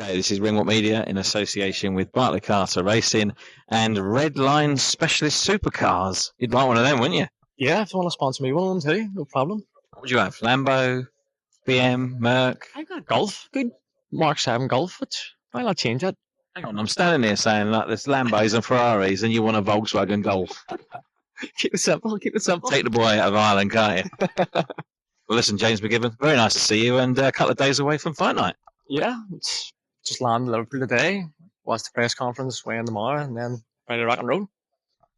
Okay, this is Ringwalk Media in association with Bartley Carter Racing and Red Line Specialist Supercars. You'd like one of them, wouldn't you? Yeah, if you want to sponsor me one of them too, no problem. What would you have? Lambo, BM, Merc? I got Golf, good Mark 7 Golf, which why not change it? Hang on, I'm standing here saying like there's Lambos and Ferraris and you want a Volkswagen Golf. Keep it simple, keep it simple. Take the boy out of Ireland, can't you? Well, listen, James McGivern, very nice to see you and a couple of days away from fight night. Yeah, it's just landed Liverpool today, watched the press conference, way in tomorrow, and then ready to rock and roll.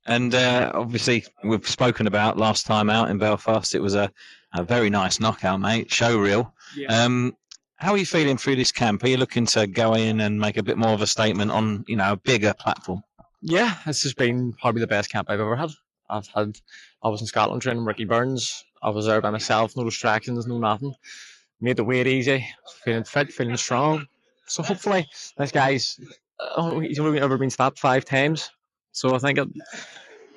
And obviously, we've spoken about last time out in Belfast. It was a very nice knockout, mate. Show reel. Yeah. How are you feeling through this camp? Are you looking to go in and make a bit more of a statement on, a bigger platform? Yeah, this has been probably the best camp I've ever had. I was in Scotland training Ricky Burns. I was there by myself, no distractions, no nothing. Made the weight easy, feeling fit, feeling strong. So hopefully this guy's he's only ever been stopped 5 times. So I think it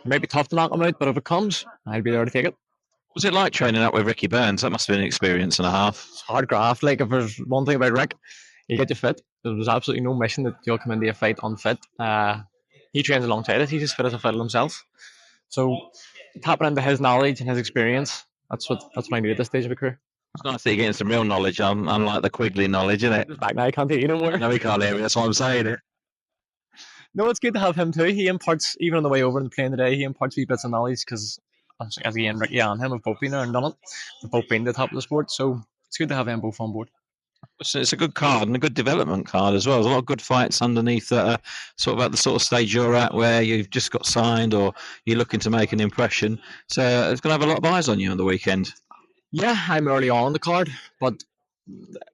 might be tough to knock him out, but if it comes, I'll be there to take it. Was it like training up with Ricky Burns? That must have been an experience and a half. It's hard graft. Like, if there's one thing about Rick, he get you fit. There was absolutely no mission that you'll come into a fight unfit. He trains alongside us. He's as fit as a fiddle himself. So tapping into his knowledge and his experience, that's what I need at this stage of a career. It's nice that you're getting some real knowledge, unlike the Quigley knowledge, isn't it? Back now, I can't hear you no more. No, he can't hear me. That's why I'm saying it. No, it's good to have him too. He imparts, even on the way over and playing today, he imparts wee bits of knowledge because, as again, Ricky and him have both been there and done it. They've both been to the top of the sport, so it's good to have them both on board. It's a good card and a good development card as well. There's a lot of good fights underneath that are sort of at the sort of stage you're at where you've just got signed or you're looking to make an impression. So it's going to have a lot of eyes on you on the weekend. Yeah, I'm early on the card, but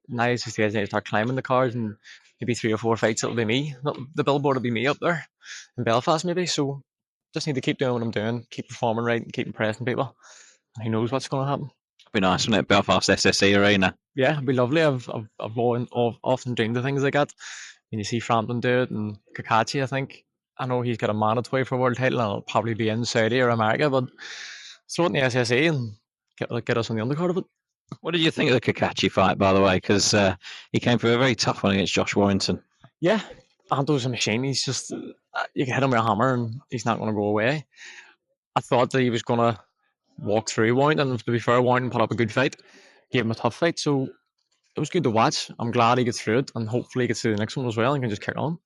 now it's just to start climbing the card and maybe 3 or 4 fights it'll be me. The billboard will be me up there in Belfast maybe, so just need to keep doing what I'm doing, keep performing right and keep impressing people. And who knows what's going to happen. It'd be nice, wouldn't it? Belfast SSE Arena. Yeah, it'd be lovely. I've often dreamed of things like that. When you see Frampton do it and Kakachi, I think. I know he's got a mandatory for a world title and it'll probably be in Saudi or America, but throw it in the SSE and get us on the undercard of it. What did you think of the Kakachi fight, by the way? Because he came through a very tough one against Josh Warrington. Yeah, Anto's a machine. He's just, you can hit him with a hammer and he's not going to go away. I thought that he was going to walk through Warrington, and to be fair, Warrington put up a good fight, gave him a tough fight, so it was good to watch. I'm glad he gets through it, and hopefully he gets through the next one as well and can just kick on.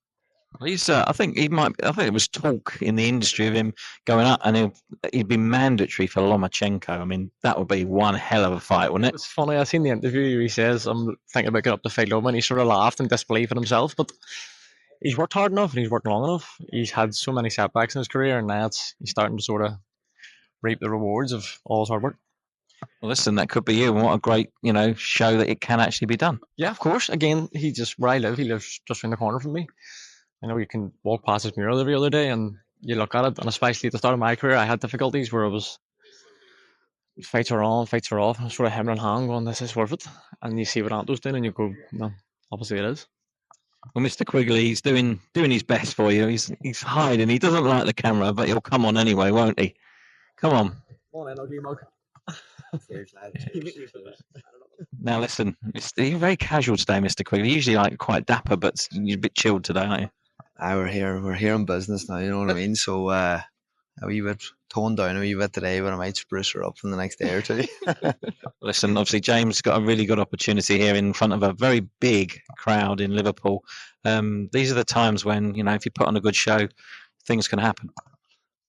He's, I think it was talk in the industry of him going up, and he'd be mandatory for Lomachenko. I mean, that would be one hell of a fight, wouldn't it? It's funny. I seen the interview. He says, "I'm thinking about getting up to fight Loma," and he sort of laughed in disbelief at himself. But he's worked hard enough, and he's worked long enough. He's had so many setbacks in his career, and now he's starting to sort of reap the rewards of all his hard work. Well, listen, that could be you, and what a great, show that it can actually be done. Yeah, of course. Again, where I live, he lives just around the corner from me. I know you can walk past his mural every other day and you look at it, and especially at the start of my career, I had difficulties where it was fights are on, fights are off, and sort of hemming and hawing going, this is worth it. And you see what Anto's doing and you go, no, obviously it is. Well, Mr. Quigley, he's doing his best for you. He's hiding. He doesn't like the camera, but he'll come on anyway, won't he? Come on. Come on in, ugly mug. Now listen, you're very casual today, Mr. Quigley. Usually quite dapper, but you're a bit chilled today, aren't you? We're here in business now, you know what I mean? So a wee bit toned down a wee bit today, but I might spruce her up in the next day or two. Listen, obviously James got a really good opportunity here in front of a very big crowd in Liverpool. These are the times when, if you put on a good show, things can happen.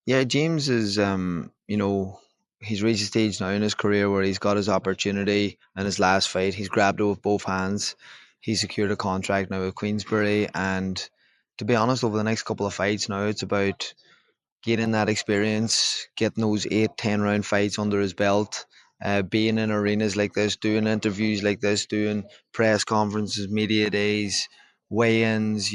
Yeah, James is, he's reached a stage now in his career where he's got his opportunity in his last fight. He's grabbed it with both hands. He secured a contract now with Queensberry, and to be honest, over the next couple of fights now, it's about getting that experience, getting those 8-10 round fights under his belt, being in arenas like this, doing interviews like this, doing press conferences, media days, weigh-ins,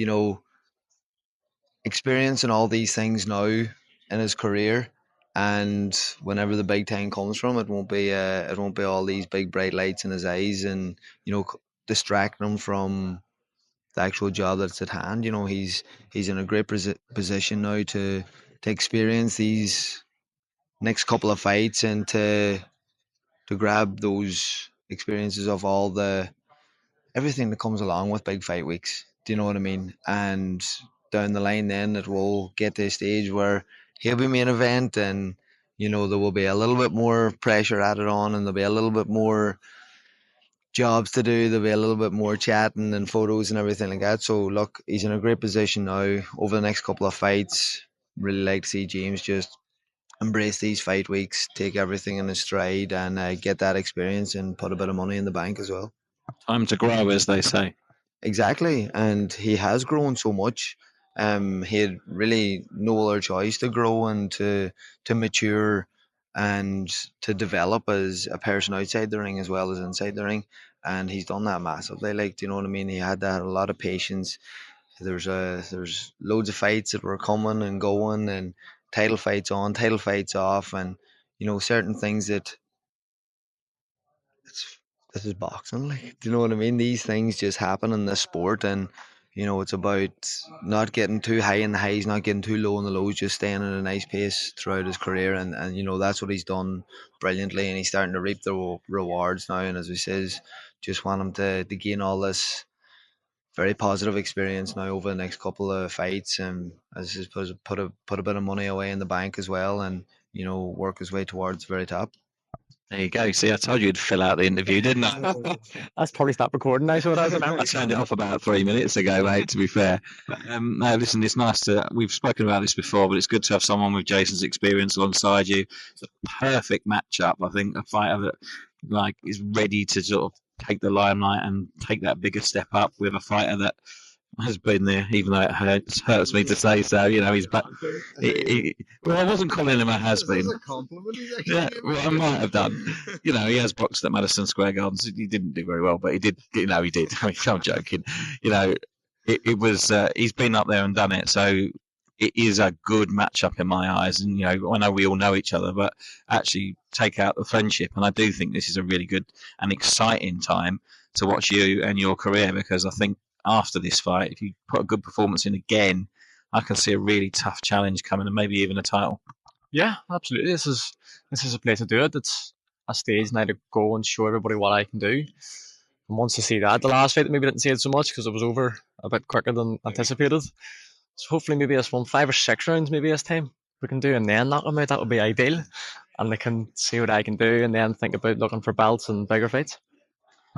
experiencing all these things now in his career. And whenever the big time comes from, it won't be all these big bright lights in his eyes and distracting him from the actual job that's at hand. He's in a great position now to experience these next couple of fights and to grab those experiences of everything that comes along with big fight weeks. Do you know what I mean? And down the line, then it will get to a stage where he'll be main event, and there will be a little bit more pressure added on, and there'll be a little bit more jobs to do. There'll be a little bit more chatting and photos and everything like that. So look, he's in a great position now. Over the next couple of fights, really like to see James just embrace these fight weeks, take everything in his stride, and get that experience and put a bit of money in the bank as well. Time to grow, as they say. Exactly, and he has grown so much. He had really no other choice to grow and to mature and to develop as a person outside the ring as well as inside the ring, and he's done that massively. Like, do you know what I mean? He had that a lot of patience. There's loads of fights that were coming and going, and title fights on, title fights off, and certain things that it's this is boxing. Like, do you know what I mean? These things just happen in this sport, and it's about not getting too high in the highs, not getting too low in the lows, just staying at a nice pace throughout his career, and that's what he's done brilliantly, and he's starting to reap the rewards now. And as we says, just want him to gain all this very positive experience now over the next couple of fights, and as I suppose put a bit of money away in the bank as well, and work his way towards the very top. There you go. See, I told you you'd fill out the interview, didn't I? That's probably stopped recording now, so I turned it off about 3 minutes ago, mate, to be fair. No, listen, it's nice we've spoken about this before, but it's good to have someone with Jason's experience alongside you. It's a perfect matchup, I think, a fighter that is ready to sort of take the limelight and take that bigger step up with a fighter that has been there, even though it hurts me to say so. He's back. Well, I wasn't calling him a has-been. That's a compliment. Yeah, well, I might have done. He has boxed at Madison Square Gardens. He didn't do very well, but he did. He did. I mean, I'm joking. It was. He's been up there and done it. So it is a good matchup in my eyes. And I know we all know each other, but actually take out the friendship. And I do think this is a really good and exciting time to watch you and your career, because I think after this fight, if you put a good performance in again, I can see a really tough challenge coming, and maybe even a title. Yeah, absolutely. This is a place to do it. It's a stage now to go and show everybody what I can do. And once you see that, the last fight maybe didn't see it so much because it was over a bit quicker than anticipated. So hopefully maybe this one 5 or 6 rounds maybe this time we can do, and then knock them out. That would be ideal, and they can see what I can do, and then think about looking for belts and bigger fights.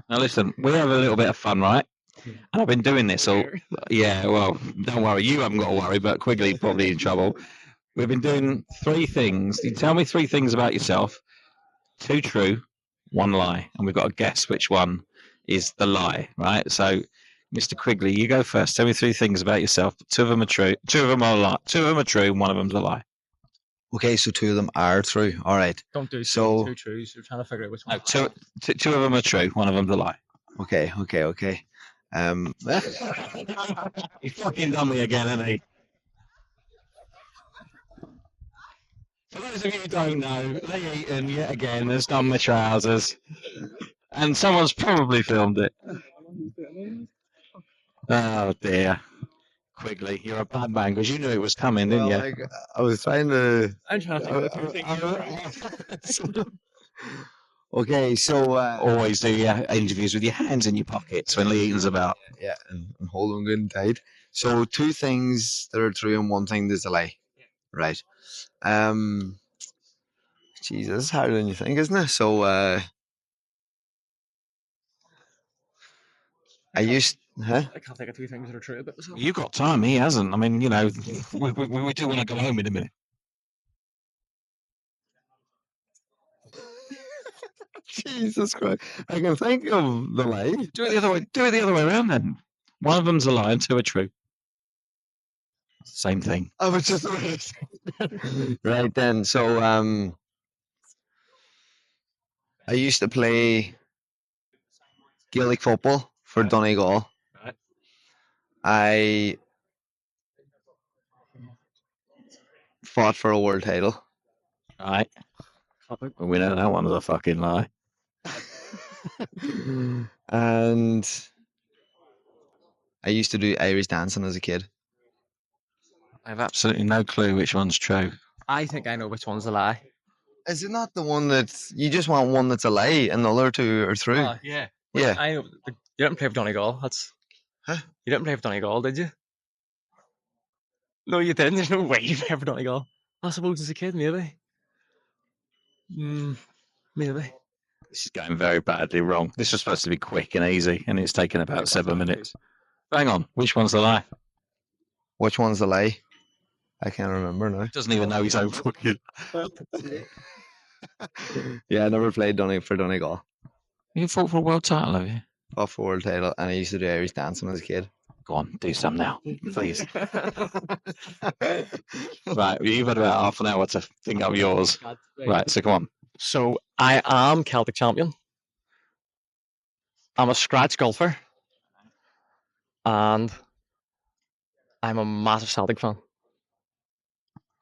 Now listen, we have a little bit of fun, right? And I've been doing this all. Yeah, well, don't worry, you haven't got to worry, but Quigley probably in trouble. We've been doing 3 things. You tell me 3 things about yourself. 2 true, 1 lie, and we've got to guess which one is the lie, right? So, Mr. Quigley, you go first. Tell me 3 things about yourself. 2 of them are true. 2 of them are a lie. 2 of them are true, and 1 of them's a lie. Okay, so 2 of them are true. All right. Don't do So- 2 truths. You're trying to figure out which one. No, 2 of them are true. 1 of them's a lie. Okay. He fucking done me again, hasn't he? For those of you who don't know, Lee Eaton yet again has done my trousers, and someone's probably filmed it. Oh dear, Quigley, you're a bad man because you knew it was coming, didn't you? I was trying to. I'm trying to think of 2 things. Okay, so Always do your interviews with your hands in your pockets when Lee Eaton's about. yeah, and hold them good and tight. So 2 things that are true and 1 thing that's a lie. Right. Jesus, it's harder than you think, isn't it? So I used, huh? I can't think of 2 things that are true about myself. You got time, he hasn't. I mean, we do want to go home in a minute. Jesus Christ! I can think of the lie. Do it the other way. Do it the other way around then. 1 of them's a lie and 2 are true. Same thing. I was just right then. So I used to play Gaelic football for Donegal. Right. I fought for a world title. Right. We know that one's a fucking lie. And I used to do Irish dancing as a kid. I have absolutely no clue which one's true. I think I know which one's a lie. Is it not the one that you just want one that's a lie and the other 2 are true? Yeah. Yeah. I know. You didn't play for Donegal. That's Huh? You didn't play for Donegal, did you? No, you didn't. There's no way you played for Donegal. I suppose as a kid, maybe. Maybe. This is going very badly wrong. This was supposed to be quick and easy, and it's taken about 7 minutes. Hang on, which one's the lie? Which one's the lie? I can't remember now. Doesn't even know his own fucking. Yeah, I never played for Donegal. You fought for a world title, have you? Off for world title, and I used to do Irish dancing as a kid. Go on, do some now, please. Right, you've had about half an hour to think up yours. Right, so come on. So I am Celtic champion. I'm a scratch golfer. And I'm a massive Celtic fan.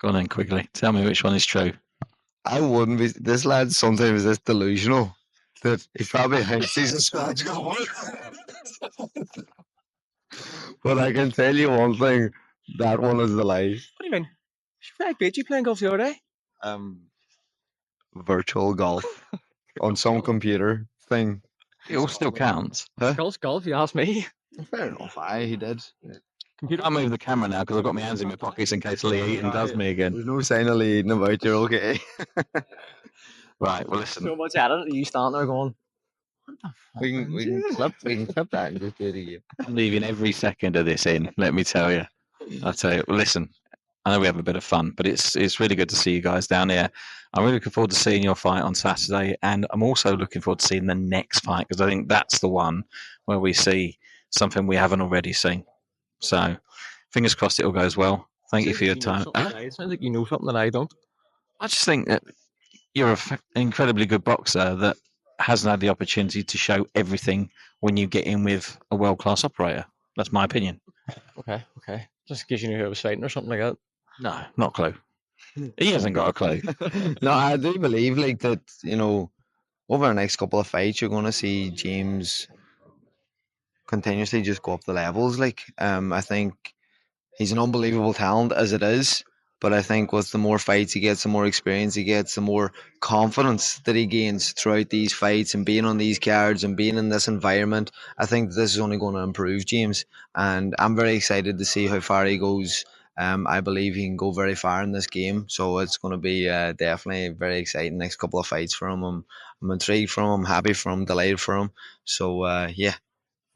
Go on then, Quigley. Tell me which one is true. I wouldn't be. This lad sometimes is this delusional that he probably thinks he's a scratch golfer. But I can tell you one thing: that one is the lie. What do you mean? I beat you playing golf the other day. Virtual golf on some computer thing. It all still counts. Huh? Golf, you asked me. Fair enough. He did. Computer. I'll move the camera now because I've got my hands in my pockets in case Lee Eaton does me again. There's no sign of Lee Eaton about. You're okay. Right, well listen. So much at it. You stand there going. We can clip that and just do it again. I'm leaving every second of this in, let me tell you. I'll tell you, listen, I know we have a bit of fun, but it's really good to see you guys down here. I'm really looking forward to seeing your fight on Saturday, and I'm also looking forward to seeing the next fight because I think that's the one where we see something we haven't already seen. So, fingers crossed it all goes well. Thank you for your time. It sounds like you know something that I don't. I just think that you're an incredibly good boxer that hasn't had the opportunity to show everything when you get in with a world-class operator. That's my opinion. Okay. Just in case you knew who I was fighting or something like that. No, not a clue. He hasn't got a clue. No, I do believe like that. Over the next couple of fights, you're going to see James continuously just go up the levels. I think he's an unbelievable talent as it is. But I think with the more fights he gets, the more experience he gets, the more confidence that he gains throughout these fights and being on these cards and being in this environment, I think this is only going to improve James. And I'm very excited to see how far he goes. I believe he can go very far in this game. So it's going to be definitely very exciting next couple of fights for him. I'm intrigued for him, I'm happy for him, delighted for him. So yeah,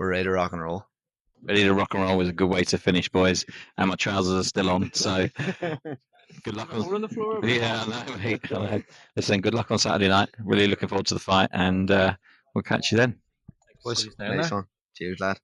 we're ready to rock and roll. Ready to rock and roll is a good way to finish, boys. And my trousers are still on, so good luck. On the floor. Yeah, I know, mate. I know. Listen, good luck on Saturday night. Really looking forward to the fight, and we'll catch you then. Nice one. Cheers, lad.